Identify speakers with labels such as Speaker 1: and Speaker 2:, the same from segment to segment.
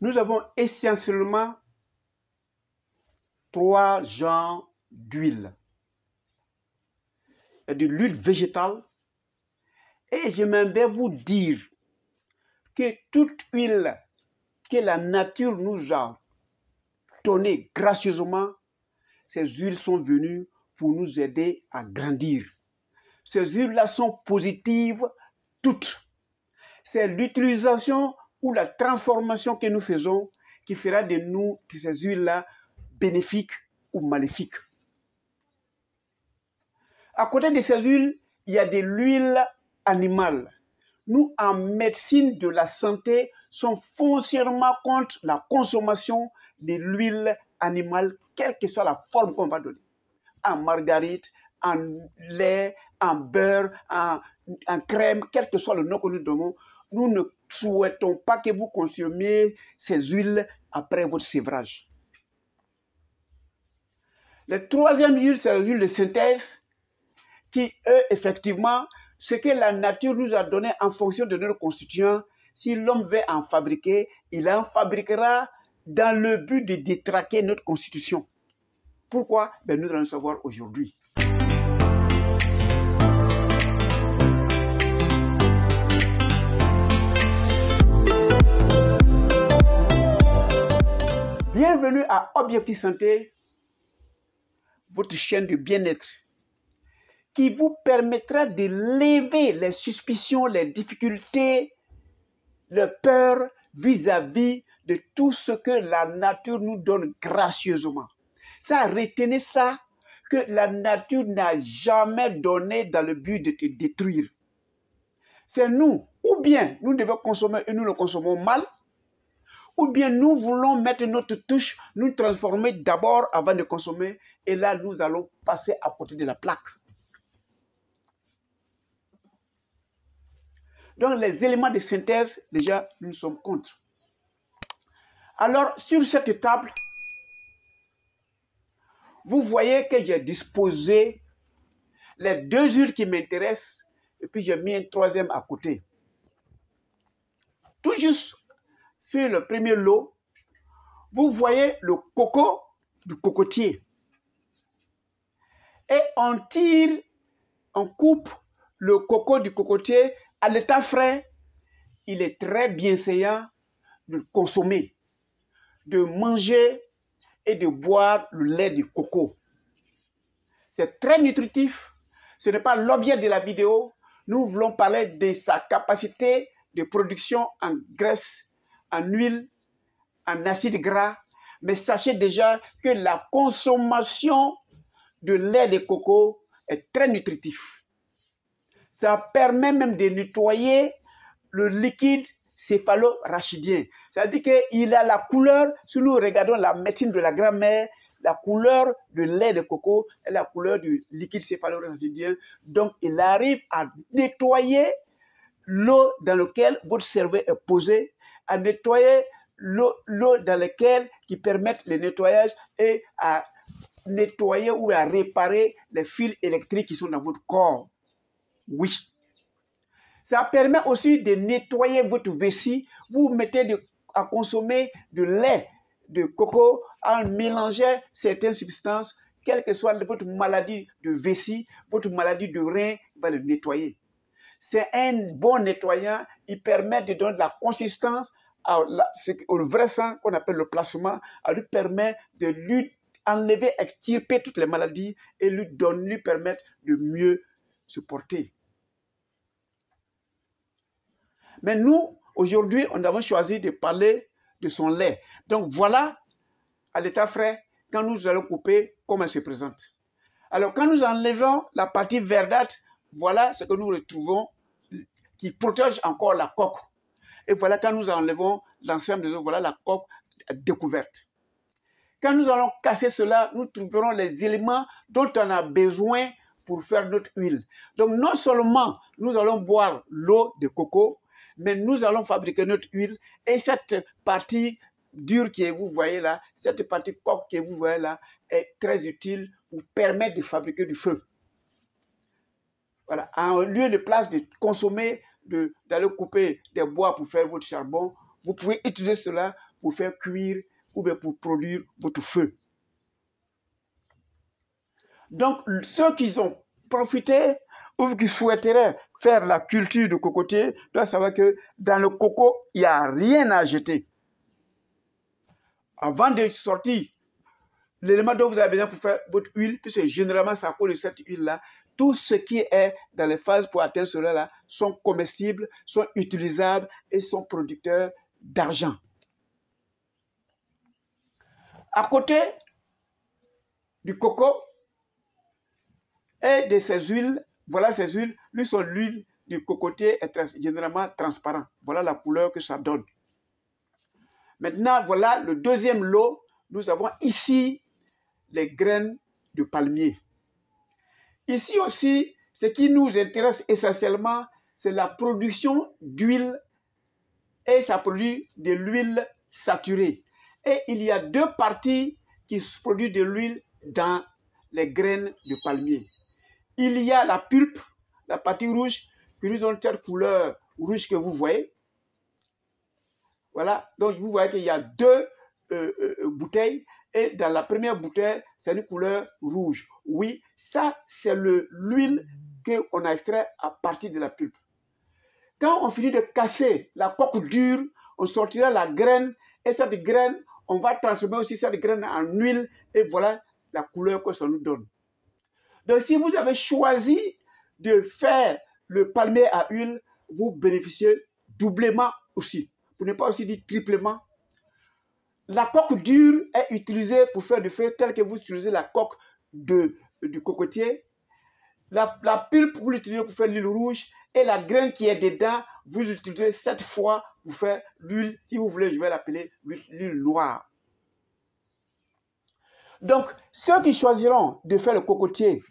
Speaker 1: Nous avons essentiellement trois genres d'huile. Il y a de l'huile végétale. Et je m'aimerais vous dire que toute huile que la nature nous a donnée gracieusement, ces huiles sont venues pour nous aider à grandir. Ces huiles-là sont positives toutes. C'est l'utilisation ou la transformation que nous faisons qui fera de nous, de ces huiles-là, bénéfiques ou maléfiques. À côté de ces huiles, il y a de l'huile animale. Nous, en médecine de la santé, sommes foncièrement contre la consommation de l'huile animale, quelle que soit la forme qu'on va donner. En margarine, en lait, en beurre, en crème, quel que soit le nom que nous donnons, nous ne souhaitons pas que vous consommiez ces huiles après votre sévrage. La troisième huile, c'est l'huile de synthèse qui, effectivement, ce que la nature nous a donné en fonction de notre constituant, si l'homme veut en fabriquer, il en fabriquera dans le but de détraquer notre constitution. Pourquoi? Ben, nous allons le savoir aujourd'hui. Bienvenue à Objectif Santé, votre chaîne de bien-être, qui vous permettra de lever les suspicions, les difficultés, les peurs vis-à-vis de tout ce que la nature nous donne gracieusement. Ça, retenez ça, que la nature n'a jamais donné dans le but de te détruire. C'est nous, ou bien nous devons consommer et nous le consommons mal, ou bien nous voulons mettre notre touche, nous transformer d'abord avant de consommer, et là nous allons passer à côté de la plaque. Donc les éléments de synthèse, déjà, nous sommes contre. Alors, sur cette table, vous voyez que j'ai disposé les deux huiles qui m'intéressent, et puis j'ai mis un troisième à côté. Tout juste sur le premier lot, vous voyez le coco du cocotier. Et on tire, on coupe le coco du cocotier à l'état frais. Il est très bienséant de consommer, de manger et de boire le lait du coco. C'est très nutritif. Ce n'est pas l'objet de la vidéo. Nous voulons parler de sa capacité de production en graisse, en huile, en acide gras. Mais sachez déjà que la consommation de lait de coco est très nutritif. Ça permet même de nettoyer le liquide céphalo-rachidien. C'est-à-dire qu'il a la couleur, si nous regardons la médecine de la grand-mère, la couleur du lait de coco est la couleur du liquide céphalo-rachidien. Donc, il arrive à nettoyer l'eau dans laquelle votre cerveau est posé, à nettoyer l'eau dans laquelle qui permettent le nettoyage et à nettoyer ou à réparer les fils électriques qui sont dans votre corps. Oui. Ça permet aussi de nettoyer votre vessie. Vous mettez à consommer de lait de coco en mélangeant certaines substances, quelle que soit votre maladie de vessie, votre maladie de rein, va le nettoyer. C'est un bon nettoyant. Il permet de donner de la consistance au vrai sang qu'on appelle le plasma. Elle lui permet de lui enlever, extirper toutes les maladies et lui permettre de mieux se porter. Mais nous, aujourd'hui, on avons choisi de parler de son lait. Donc voilà, à l'état frais, quand nous allons couper, comment elle se présente. Alors, quand nous enlevons la partie verdâtre, voilà ce que nous retrouvons qui protège encore la coque. Et voilà, quand nous enlevons l'ensemble des os, voilà la coque découverte. Quand nous allons casser cela, nous trouverons les éléments dont on a besoin pour faire notre huile. Donc, non seulement nous allons boire l'eau de coco, mais nous allons fabriquer notre huile et cette partie dure que vous voyez là, cette partie coque que vous voyez là, est très utile pour permettre de fabriquer du feu. Voilà, en lieu de place de consommer, d'aller couper des bois pour faire votre charbon, vous pouvez utiliser cela pour faire cuire ou bien pour produire votre feu. Donc, ceux qui ont profité ou qui souhaiteraient faire la culture de cocotier doivent savoir que dans le coco, il n'y a rien à jeter. Avant de sortir, l'élément dont vous avez besoin pour faire votre huile, puisque généralement ça cause de cette huile-là, tout ce qui est dans les phases pour atteindre cela-là sont comestibles, sont utilisables et sont producteurs d'argent. À côté du coco et de ces huiles, voilà ces huiles, l'huile du cocotier est généralement transparent. Voilà la couleur que ça donne. Maintenant, voilà le deuxième lot. Nous avons ici les graines de palmier. Ici aussi, ce qui nous intéresse essentiellement, c'est la production d'huile et ça produit de l'huile saturée. Et il y a deux parties qui produisent de l'huile dans les graines de palmier. Il y a la pulpe, la partie rouge, qui nous donne cette couleur rouge que vous voyez. Voilà, donc vous voyez qu'il y a deux bouteilles. Et dans la première bouteille, c'est une couleur rouge. Oui, ça, c'est l'huile qu'on a extrait à partir de la pulpe. Quand on finit de casser la coque dure, on sortira la graine. Et cette graine, on va transformer aussi cette graine en huile. Et voilà la couleur que ça nous donne. Donc, si vous avez choisi de faire le palmier à huile, vous bénéficiez doublement aussi. Pour ne pas aussi dire triplement. La coque dure est utilisée pour faire du feu tel que vous utilisez la coque du cocotier. La pulpe, vous l'utilisez pour faire l'huile rouge. Et la graine qui est dedans, vous l'utilisez 7 fois pour faire l'huile. Si vous voulez, je vais l'appeler l'huile noire. Donc, ceux qui choisiront de faire le cocotier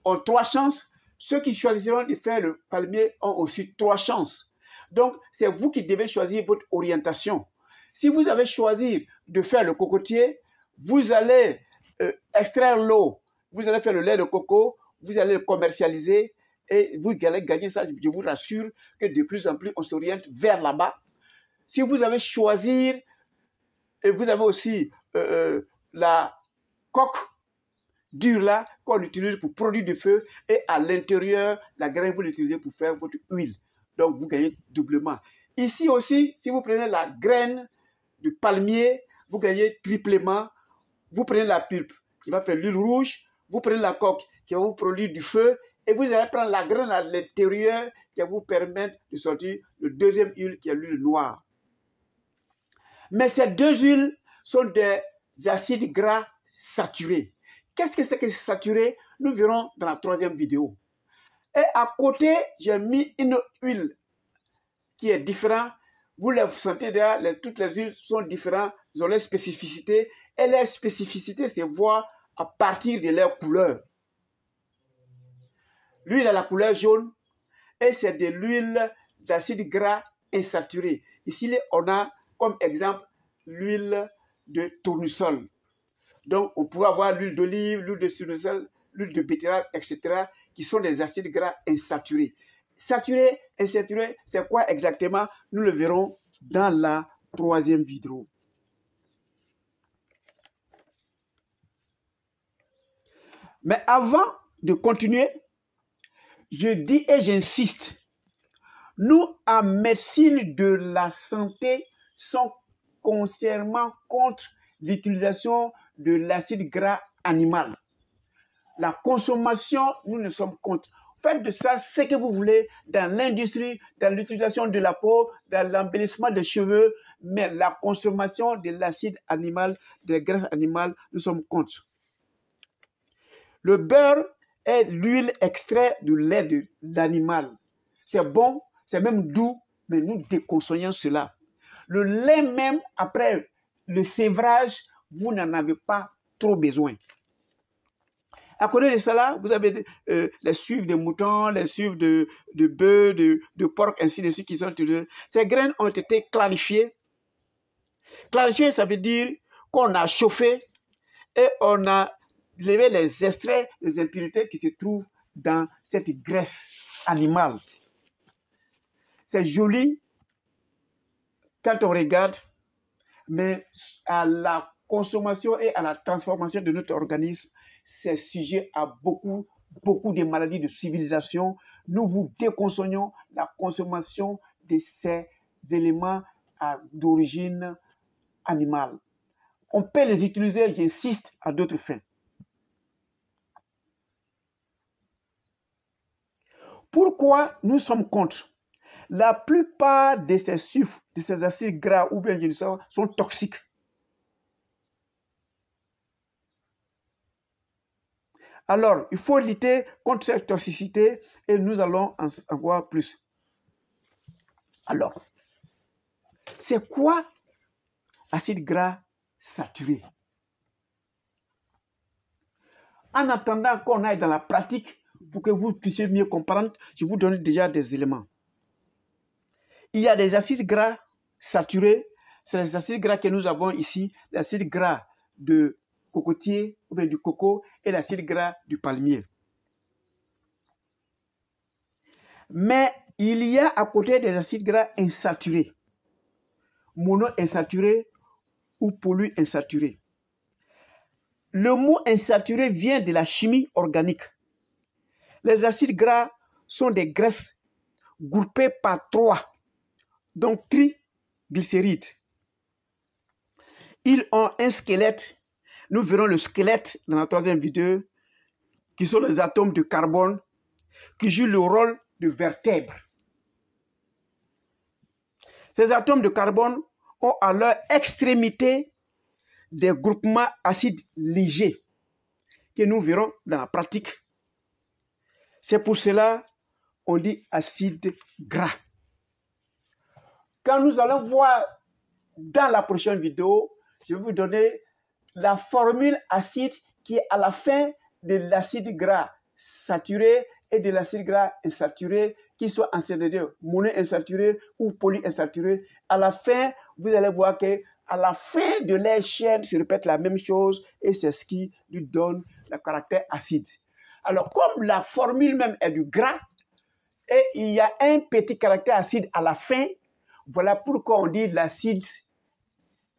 Speaker 1: ont 3 chances. Ceux qui choisiront de faire le palmier ont aussi 3 chances. Donc, c'est vous qui devez choisir votre orientation. Si vous avez choisi de faire le cocotier, vous allez extraire l'eau, vous allez faire le lait de coco, vous allez le commercialiser et vous allez gagner ça. Je vous rassure que de plus en plus, on s'oriente vers là-bas. Si vous avez choisi, et vous avez aussi la coque dure là qu'on utilise pour produire du feu et à l'intérieur, la graine, vous l'utilisez pour faire votre huile. Donc, vous gagnez doublement. Ici aussi, si vous prenez la graine du palmier, vous gagnez triplement. Vous prenez la pulpe qui va faire l'huile rouge, vous prenez la coque qui va vous produire du feu et vous allez prendre la graine à l'intérieur qui va vous permettre de sortir le deuxième huile qui est l'huile noire. Mais ces deux huiles sont des acides gras saturés. Qu'est-ce que c'est que saturé? Nous verrons dans la troisième vidéo. Et à côté, j'ai mis une huile qui est différente. Vous le sentez déjà, toutes les huiles sont différentes, elles ont leurs spécificités. Et les spécificités se voient à partir de leur couleur. L'huile a la couleur jaune et c'est de l'huile d'acide gras insaturé. Ici, on a comme exemple l'huile de tournesol. Donc, on pourrait avoir l'huile d'olive, l'huile de tournesol, l'huile de betterave, etc., qui sont des acides gras insaturés. Saturé, insaturé, c'est quoi exactement? Nous le verrons dans la troisième vidéo. Mais avant de continuer, je dis et j'insiste, nous, en médecine de la santé, sommes consciemment contre l'utilisation de l'acide gras animal. La consommation, nous ne sommes contre. Faites de ça ce que vous voulez dans l'industrie, dans l'utilisation de la peau, dans l'embellissement des cheveux, mais la consommation de l'acide animal, de la graisse animale, nous sommes contre. Le beurre est l'huile extraite du lait d'animal. C'est bon, c'est même doux, mais nous déconseillons cela. Le lait même, après le sévrage, vous n'en avez pas trop besoin. À côté de cela, vous avez les suives de moutons, les suives de bœufs, de porc, ainsi de suite qui sont utilisées. Ces graines ont été clarifiées. Clarifiées, ça veut dire qu'on a chauffé et on a levé les extraits, les impuretés qui se trouvent dans cette graisse animale. C'est joli quand on regarde, mais à la consommation et à la transformation de notre organisme, c'est sujet à beaucoup de maladies de civilisation. Nous vous déconseillons la consommation de ces éléments d'origine animale. On peut les utiliser, j'insiste, à d'autres fins. Pourquoi nous sommes contre? La plupart de ces sucres, de ces acides gras ou bien sont toxiques. Alors, il faut lutter contre cette toxicité et nous allons en voir plus. Alors, c'est quoi acide gras saturé? En attendant qu'on aille dans la pratique, pour que vous puissiez mieux comprendre, je vous donne déjà des éléments. Il y a des acides gras saturés, c'est les acides gras que nous avons ici, l'acide gras de cocotier ou bien du coco et l'acide gras du palmier. Mais il y a à côté des acides gras insaturés, monoinsaturés ou polyinsaturés. Le mot insaturé vient de la chimie organique. Les acides gras sont des graisses groupées par 3, donc triglycérides. Ils ont un squelette. Nous verrons le squelette dans la troisième vidéo, qui sont les atomes de carbone qui jouent le rôle de vertèbre. Ces atomes de carbone ont à leur extrémité des groupements acides légers que nous verrons dans la pratique. C'est pour cela qu'on dit acide gras. Quand nous allons voir dans la prochaine vidéo, je vais vous donner la formule acide qui est à la fin de l'acide gras saturé et de l'acide gras insaturé, qui soit en CD2, monoinsaturé ou polyinsaturé. À la fin, vous allez voir que à la fin de la chaîne se répète la même chose et c'est ce qui lui donne le caractère acide. Alors, comme la formule même est du gras et il y a un petit caractère acide à la fin, voilà pourquoi on dit l'acide,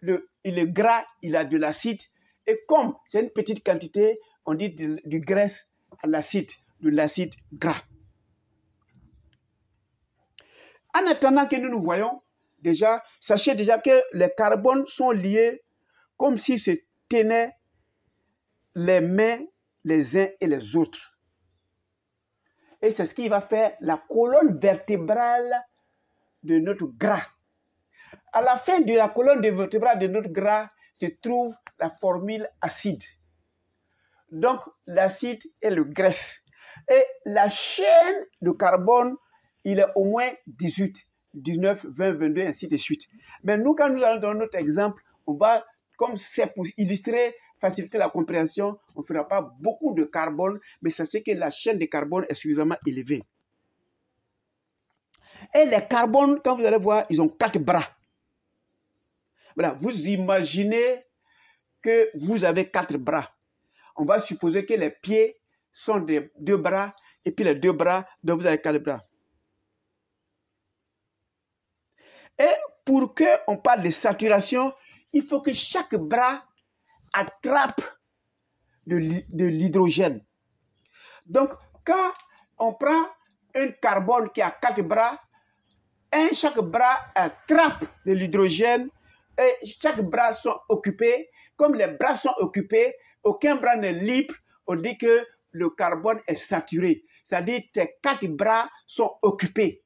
Speaker 1: il est gras, il a de l'acide. Et comme c'est une petite quantité, on dit du graisse à l'acide, de l'acide gras. En attendant que nous voyons, déjà, sachez déjà que les carbones sont liés comme s'ils se tenaient les mains les uns et les autres. Et c'est ce qui va faire la colonne vertébrale de notre gras. À la fin de la colonne vertébrale de notre gras se trouve la formule acide. Donc, l'acide est le graisse. Et la chaîne de carbone, il est au moins 18, 19, 20, 22, ainsi de suite. Mais nous, quand nous allons dans notre exemple, on va, comme c'est pour illustrer, faciliter la compréhension, on ne fera pas beaucoup de carbone, mais sachez que la chaîne de carbone est suffisamment élevée. Et les carbones, quand vous allez voir, ils ont 4 bras. Voilà, vous imaginez que vous avez 4 bras. On va supposer que les pieds sont des 2 bras, et puis les 2 bras, donc vous avez 4 bras. Et pour qu'on parle de saturation, il faut que chaque bras attrape de l'hydrogène. Donc, quand on prend un carbone qui a 4 bras, chaque bras attrape de l'hydrogène et chaque bras sont occupés. Comme les bras sont occupés, aucun bras n'est libre, on dit que le carbone est saturé. C'est-à-dire que tes 4 bras sont occupés.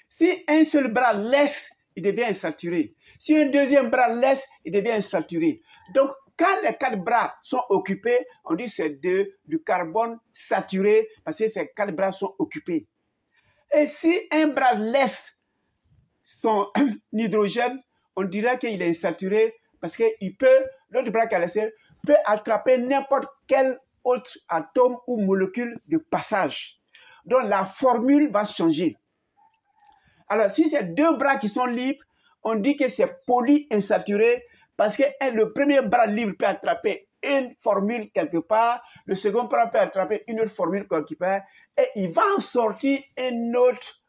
Speaker 1: Si un seul bras laisse, il devient insaturé. Si un deuxième bras laisse, il devient insaturé. Donc, quand les 4 bras sont occupés, on dit que c'est du carbone saturé parce que ces 4 bras sont occupés. Et si un bras laisse son hydrogène, on dirait qu'il est insaturé parce que l'autre bras qui a laissé peut attraper n'importe quel autre atome ou molécule de passage. Donc la formule va changer. Alors si c'est 2 bras qui sont libres, on dit que c'est polyinsaturé parce que le premier bras libre peut attraper une formule quelque part, le second bras peut attraper une autre formule quelque part, et il va en sortir une autre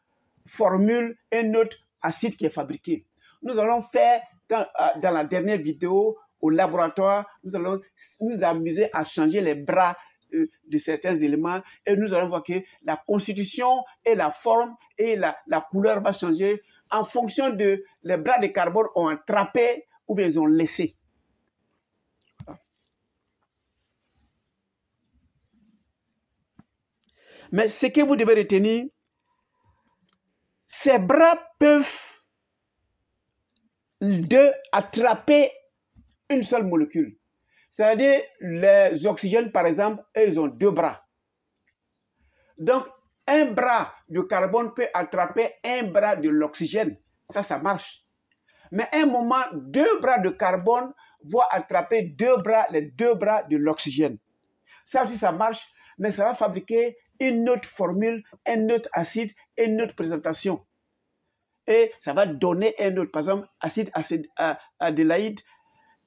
Speaker 1: formule, un autre acide qui est fabriqué. Nous allons faire dans la dernière vidéo, au laboratoire, nous allons nous amuser à changer les bras de certains éléments et nous allons voir que la constitution et la forme et la couleur va changer en fonction de les bras de carbone ont attrapé ou bien ils ont laissé. Mais ce que vous devez retenir, ces bras peuvent attraper une seule molécule. C'est-à-dire, les oxygènes, par exemple, ils ont 2 bras. Donc, un bras de carbone peut attraper un bras de l'oxygène. Ça marche. Mais à un moment, 2 bras de carbone vont attraper les 2 bras de l'oxygène. Ça aussi, ça marche, mais ça va fabriquer une autre formule, un autre acide, une autre présentation. Et ça va donner un autre, par exemple, acide adélaïde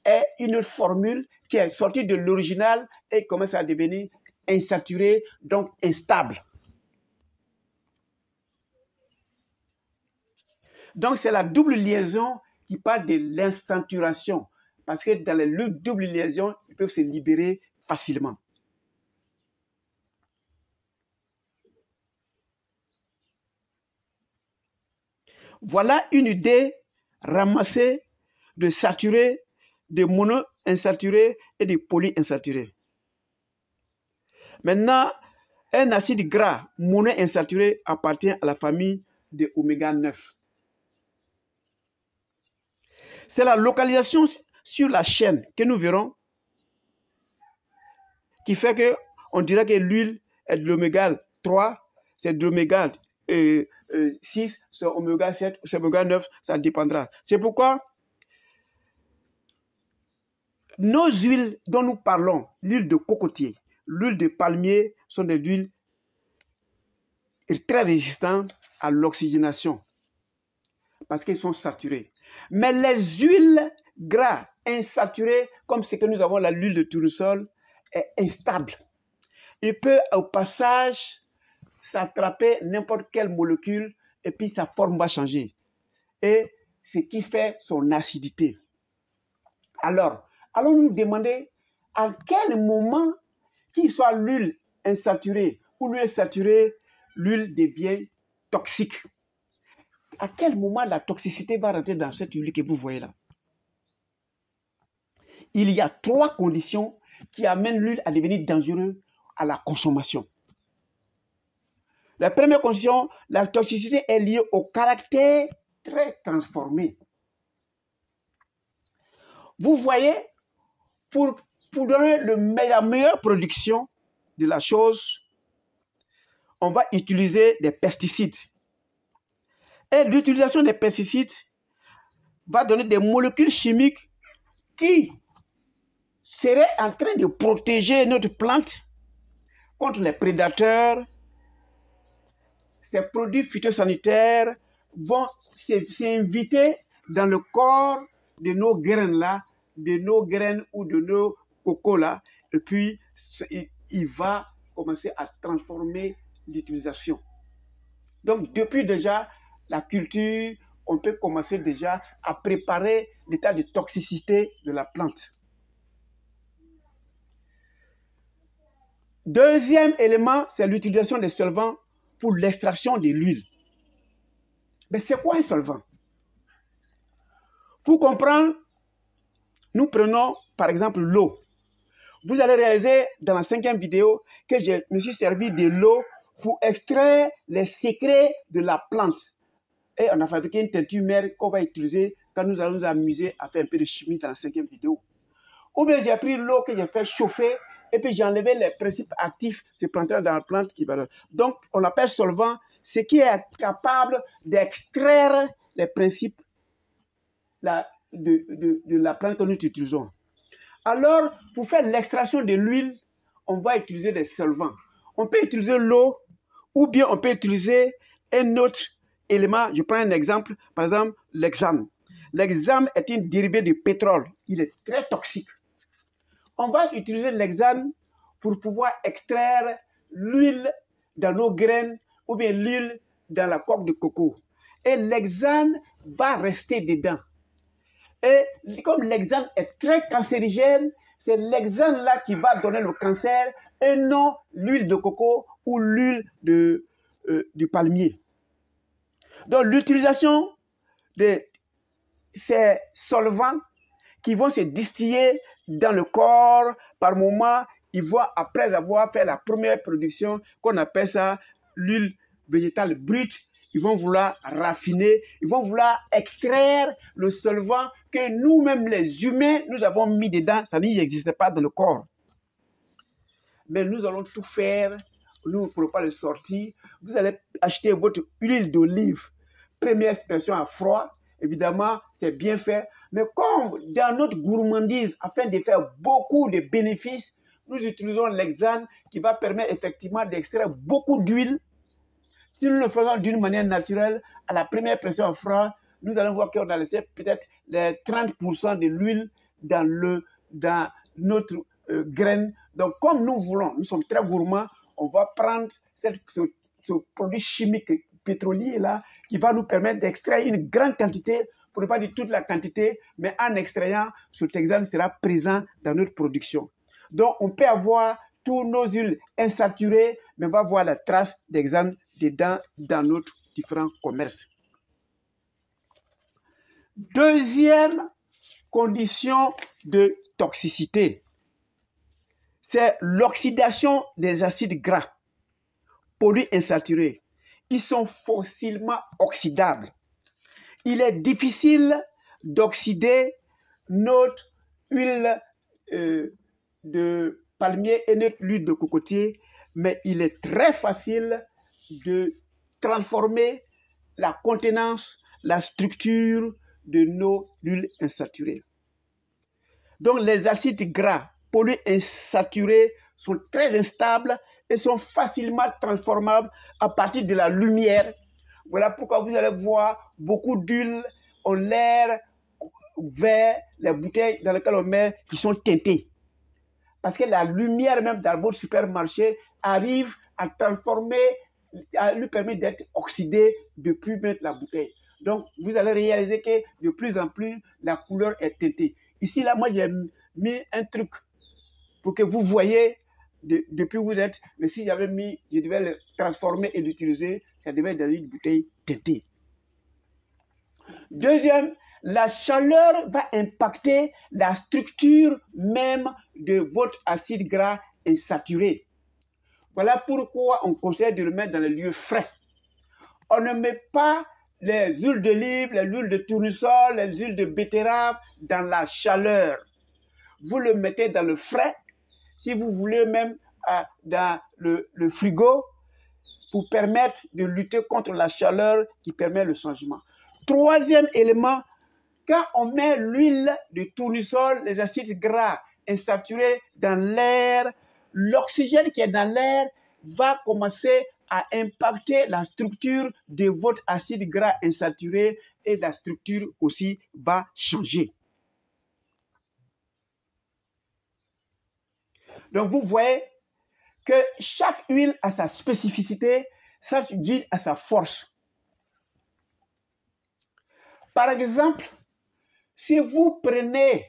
Speaker 1: est une autre formule qui est sortie de l'original et commence à devenir insaturée, donc instable. Donc, c'est la double liaison qui parle de l'insaturation. Parce que dans les doubles liaisons, ils peuvent se libérer facilement. Voilà une idée ramassée de saturés, de monoinsaturés et de polyinsaturés. Maintenant, un acide gras monoinsaturé appartient à la famille de oméga 9. C'est la localisation sur la chaîne que nous verrons qui fait qu'on dirait que l'huile est de l'oméga 3, c'est de l'oméga 6, c'est oméga 7, c'est oméga 9, ça dépendra. C'est pourquoi nos huiles dont nous parlons, l'huile de cocotier, l'huile de palmier, sont des huiles très résistantes à l'oxygénation parce qu'ils sont saturés. Mais les huiles gras insaturées, comme ce que nous avons l'huile de tournesol, est instable. Il peut au passage s'attraper n'importe quelle molécule et puis sa forme va changer. Et ce qui fait son acidité. Alors, allons-nous demander à quel moment, qu'il soit l'huile insaturée ou l'huile saturée, l'huile devient toxique. À quel moment la toxicité va rentrer dans cette huile que vous voyez là? Il y a 3 conditions qui amènent l'huile à devenir dangereuse à la consommation. La première condition, la toxicité est liée au caractère très transformé. Vous voyez, pour donner la meilleure production de la chose, on va utiliser des pesticides. Et l'utilisation des pesticides va donner des molécules chimiques qui seraient en train de protéger notre plante contre les prédateurs. Ces produits phytosanitaires vont s'inviter dans le corps de nos graines là, de nos graines ou de nos cocos là, et puis il va commencer à transformer l'utilisation. Donc depuis déjà la culture, on peut commencer déjà à préparer l'état de toxicité de la plante. Deuxième élément, c'est l'utilisation des solvants pour l'extraction de l'huile. Mais c'est quoi un solvant? Pour comprendre, nous prenons par exemple l'eau. Vous allez réaliser dans la 5e vidéo que je me suis servi de l'eau pour extraire les secrets de la plante. Et on a fabriqué une teinture mère qu'on va utiliser quand nous allons nous amuser à faire un peu de chimie dans la 5e vidéo. Ou bien j'ai pris l'eau que j'ai fait chauffer et puis j'ai enlevé les principes actifs, c'est planté dans la plante qui va. Donc on appelle solvant ce qui est capable d'extraire les principes de la plante que nous utilisons. Alors, pour faire l'extraction de l'huile, on va utiliser des solvants. On peut utiliser l'eau ou bien on peut utiliser un autre élément. Je prends un exemple, par exemple l'hexane. L'hexane est une dérivée du pétrole. Il est très toxique. On va utiliser l'hexane pour pouvoir extraire l'huile dans nos graines ou bien l'huile dans la coque de coco. Et l'hexane va rester dedans. Et comme l'hexane est très cancérigène, c'est l'hexane là qui va donner le cancer et non l'huile de coco ou l'huile du palmier. Donc l'utilisation de ces solvants qui vont se distiller dans le corps par moment, ils vont, après avoir fait la première production, qu'on appelle ça l'huile végétale brute, ils vont vouloir raffiner, ils vont vouloir extraire le solvant que nous-mêmes, les humains, nous avons mis dedans, c'est-à-dire qu'il n'existait pas dans le corps. Mais nous allons tout faire, nous ne pourrons pas le sortir. Vous allez acheter votre huile d'olive, première expression à froid, évidemment, c'est bien fait. Mais comme dans notre gourmandise, afin de faire beaucoup de bénéfices, nous utilisons l'hexane qui va permettre effectivement d'extraire beaucoup d'huile. Si nous le faisons d'une manière naturelle, à la première pression à froid, nous allons voir qu'on a laissé peut-être les 30% de l'huile dans notre graine. Donc, comme nous voulons, nous sommes très gourmands, on va prendre ce produit chimique pétrolier là qui va nous permettre d'extraire une grande quantité, pour ne pas dire toute la quantité, mais en extrayant, cet hexane sera présent dans notre production. Donc, on peut avoir tous nos huiles insaturées, mais on va voir la trace d'hexane dedans dans notre différents commerces. Deuxième condition de toxicité, c'est l'oxydation des acides gras polyinsaturés. Ils sont facilement oxydables. Il est difficile d'oxyder notre huile de palmier et notre huile de cocotier, mais il est très facile de transformer la contenance, la structure de nos huiles insaturées. Donc les acides gras polyinsaturés sont très instables et sont facilement transformables à partir de la lumière. Voilà pourquoi vous allez voir beaucoup d'huiles ont l'air vert, les bouteilles dans lesquelles on met qui sont teintées. Parce que la lumière même dans votre supermarché arrive à transformer, à lui permettre d'être oxydée depuis mettre la bouteille. Donc, vous allez réaliser que de plus en plus, la couleur est teintée. Ici, là, moi, j'ai mis un truc pour que vous voyez depuis où vous êtes. Mais si j'avais mis, je devais le transformer et l'utiliser, ça devait être dans une bouteille teintée. Deuxième, la chaleur va impacter la structure même de votre acide gras insaturé. Voilà pourquoi on conseille de le mettre dans les lieux frais. On ne met pas les huiles d'olive, les huiles de tournesol, les huiles de betterave dans la chaleur. Vous le mettez dans le frais, si vous voulez même dans le frigo, pour permettre de lutter contre la chaleur qui permet le changement. Troisième élément, quand on met l'huile de tournesol, les acides gras insaturés dans l'air, l'oxygène qui est dans l'air va commencer à impacter la structure de votre acide gras insaturé et la structure aussi va changer. Donc vous voyez que chaque huile a sa spécificité, chaque huile a sa force. Par exemple, si vous prenez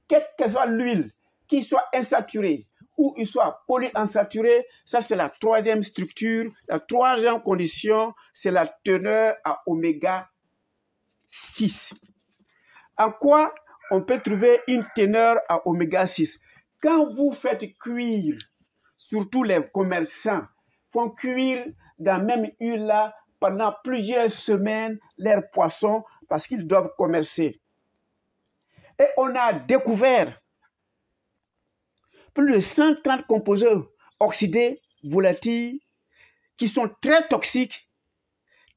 Speaker 1: quelle que soit l'huile, qu'il soit insaturée ou il soit polyinsaturé, ça c'est la troisième structure. La troisième condition, c'est la teneur à oméga 6. En quoi on peut trouver une teneur à oméga 6? Quand vous faites cuire, surtout les commerçants font cuire dans la même huile là pendant plusieurs semaines leurs poissons parce qu'ils doivent commercer. Et on a découvert plus de 130 composés oxydés, volatiles, qui sont très toxiques,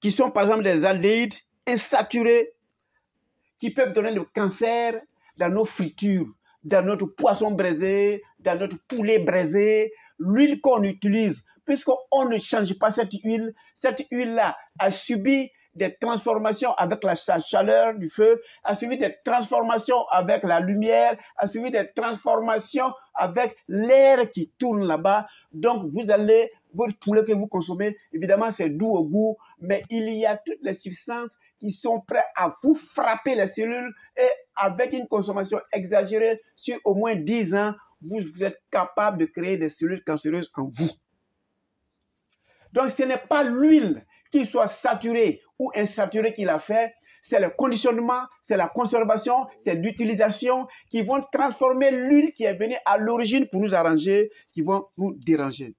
Speaker 1: qui sont par exemple des aldéhydes insaturés, qui peuvent donner le cancer dans nos fritures, dans notre poisson braisé, dans notre poulet braisé, l'huile qu'on utilise, puisqu'on ne change pas cette huile-là a subi des transformations avec la chaleur du feu, a subi des transformations avec la lumière, a subi des transformations avec l'air qui tourne là-bas. Donc, vous allez votre poulet que vous consommez, évidemment, c'est doux au goût, mais il y a toutes les substances qui sont prêtes à vous frapper les cellules et avec une consommation exagérée sur au moins 10 ans, vous êtes capable de créer des cellules cancéreuses en vous. Donc, ce n'est pas l'huile qui soit saturée ou insaturée qui l'a fait, c'est le conditionnement, c'est la conservation, c'est l'utilisation qui vont transformer l'huile qui est venue à l'origine pour nous arranger, qui vont nous déranger.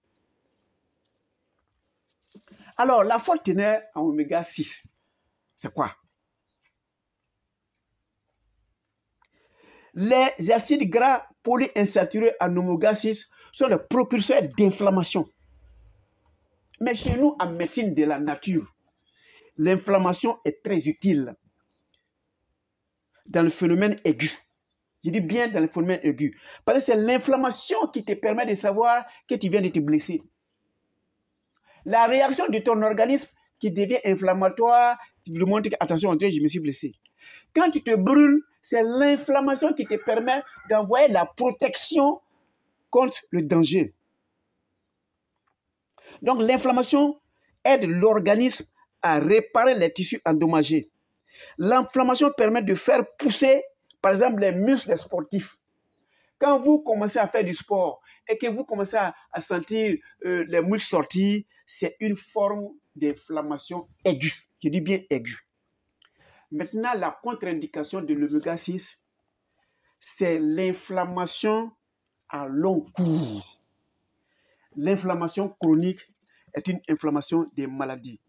Speaker 1: Alors, la faute tenait en oméga 6. C'est quoi? Les acides gras polyinsaturés en oméga 6 sont les précurseurs d'inflammation. Mais chez nous, en médecine de la nature, l'inflammation est très utile dans le phénomène aigu. Je dis bien dans le phénomène aigu. Parce que c'est l'inflammation qui te permet de savoir que tu viens de te blesser. La réaction de ton organisme qui devient inflammatoire, tu lui montres que, attention, André, je me suis blessé. Quand tu te brûles, c'est l'inflammation qui te permet d'envoyer la protection contre le danger. Donc, l'inflammation aide l'organisme à réparer les tissus endommagés. L'inflammation permet de faire pousser, par exemple, les muscles sportifs. Quand vous commencez à faire du sport et que vous commencez à sentir les muscles sortir, c'est une forme d'inflammation aiguë. Je dis bien aiguë. Maintenant, la contre-indication de l'oméga 6, c'est l'inflammation à long cours. L'inflammation chronique est une inflammation des maladies.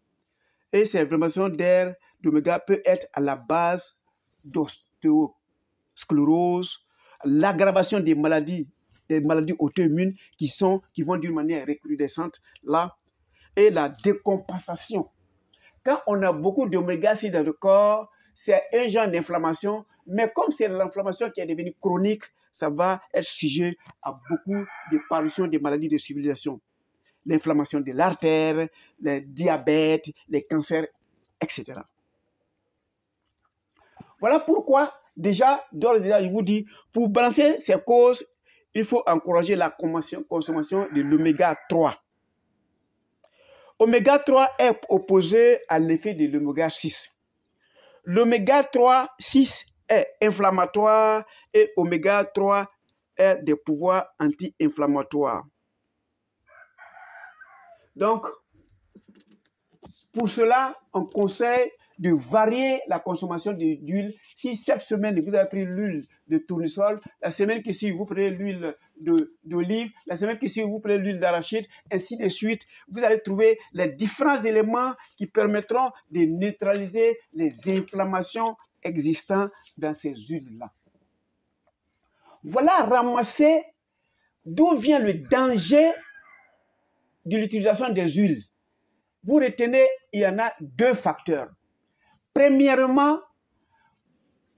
Speaker 1: Et cette inflammation d'air d'oméga peut être à la base d'ostéosclérose, l'aggravation des maladies auto-immunes qui vont d'une manière recrudescente là, et la décompensation. Quand on a beaucoup d'oméga 6 dans le corps, c'est un genre d'inflammation, mais comme c'est l'inflammation qui est devenue chronique, ça va être sujet à beaucoup de parutions de maladies de civilisation. L'inflammation de l'artère, le diabète, les cancers, etc. Voilà pourquoi, déjà, je vous dis, pour balancer ces causes, il faut encourager la consommation de l'oméga 3. Oméga 3 est opposé à l'effet de l'oméga 6. L'oméga 3, 6 est inflammatoire et oméga 3 a des pouvoirs anti-inflammatoires. Donc, pour cela, on conseille de varier la consommation d'huile. Si cette semaine, vous avez pris l'huile de tournesol, la semaine qui suit, vous prenez l'huile d'olive, la semaine qui suit, vous prenez l'huile d'arachide, ainsi de suite. Vous allez trouver les différents éléments qui permettront de neutraliser les inflammations existantes dans ces huiles-là. Voilà ramasser d'où vient le danger de l'utilisation des huiles. Vous retenez, il y en a deux facteurs. Premièrement,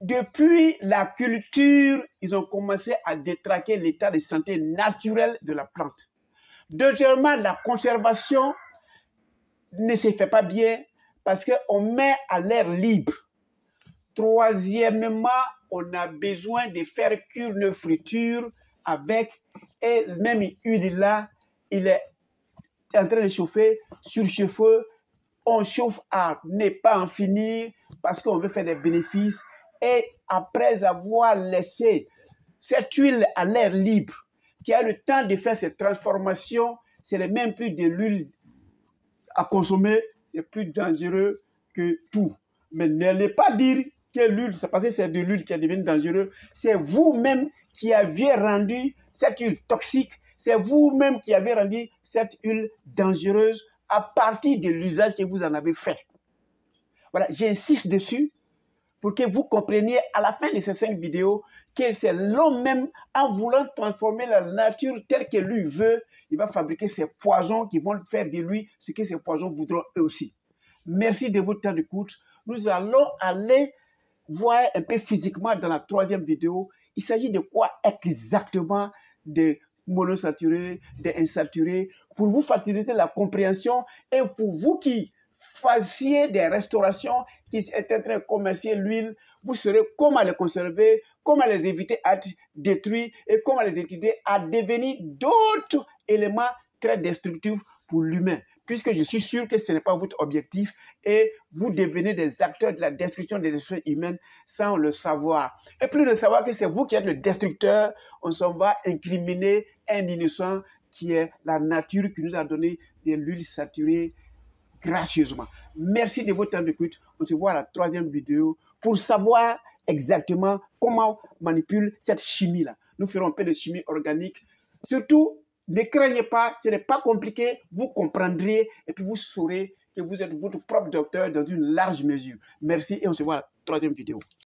Speaker 1: depuis la culture, ils ont commencé à détraquer l'état de santé naturel de la plante. Deuxièmement, la conservation ne se fait pas bien parce qu'on met à l'air libre. Troisièmement, on a besoin de faire cuire une friture avec, et même huile là, il est en train de chauffer sur le feu. On chauffe à ne pas en finir parce qu'on veut faire des bénéfices. Et après avoir laissé cette huile à l'air libre, qui a le temps de faire cette transformation, c'est le même prix de l'huile à consommer, c'est plus dangereux que tout. Mais n'allez pas dire que l'huile, c'est parce que c'est de l'huile qui est devenue dangereuse. C'est vous-même qui avez rendu cette huile toxique. C'est vous-même qui avez rendu cette huile dangereuse à partir de l'usage que vous en avez fait. Voilà, j'insiste dessus pour que vous compreniez à la fin de ces 5 vidéos que c'est l'homme même, en voulant transformer la nature telle que lui veut, il va fabriquer ces poisons qui vont faire de lui ce que ces poisons voudront eux aussi. Merci de votre temps d'écoute. Nous allons aller voir un peu physiquement dans la 3e vidéo. Il s'agit de quoi exactement? De monosaturés, des insaturés, pour vous faciliter la compréhension et pour vous qui fassiez des restaurations, qui êtes en train de commercer l'huile, vous saurez comment les conserver, comment les éviter à être détruits et comment les étudier à devenir d'autres éléments très destructifs pour l'humain, puisque je suis sûr que ce n'est pas votre objectif et vous devenez des acteurs de la destruction des espèces humaines sans le savoir. Et plus de savoir que c'est vous qui êtes le destructeur, on s'en va incriminer un innocent qui est la nature qui nous a donné de l'huile saturée gracieusement. Merci de votre temps d'écoute. On se voit à la 3e vidéo pour savoir exactement comment on manipule cette chimie-là. Nous ferons un peu de chimie organique. Surtout, ne craignez pas, ce n'est pas compliqué, vous comprendrez et puis vous saurez que vous êtes votre propre docteur dans une large mesure. Merci et on se voit à la 3e vidéo.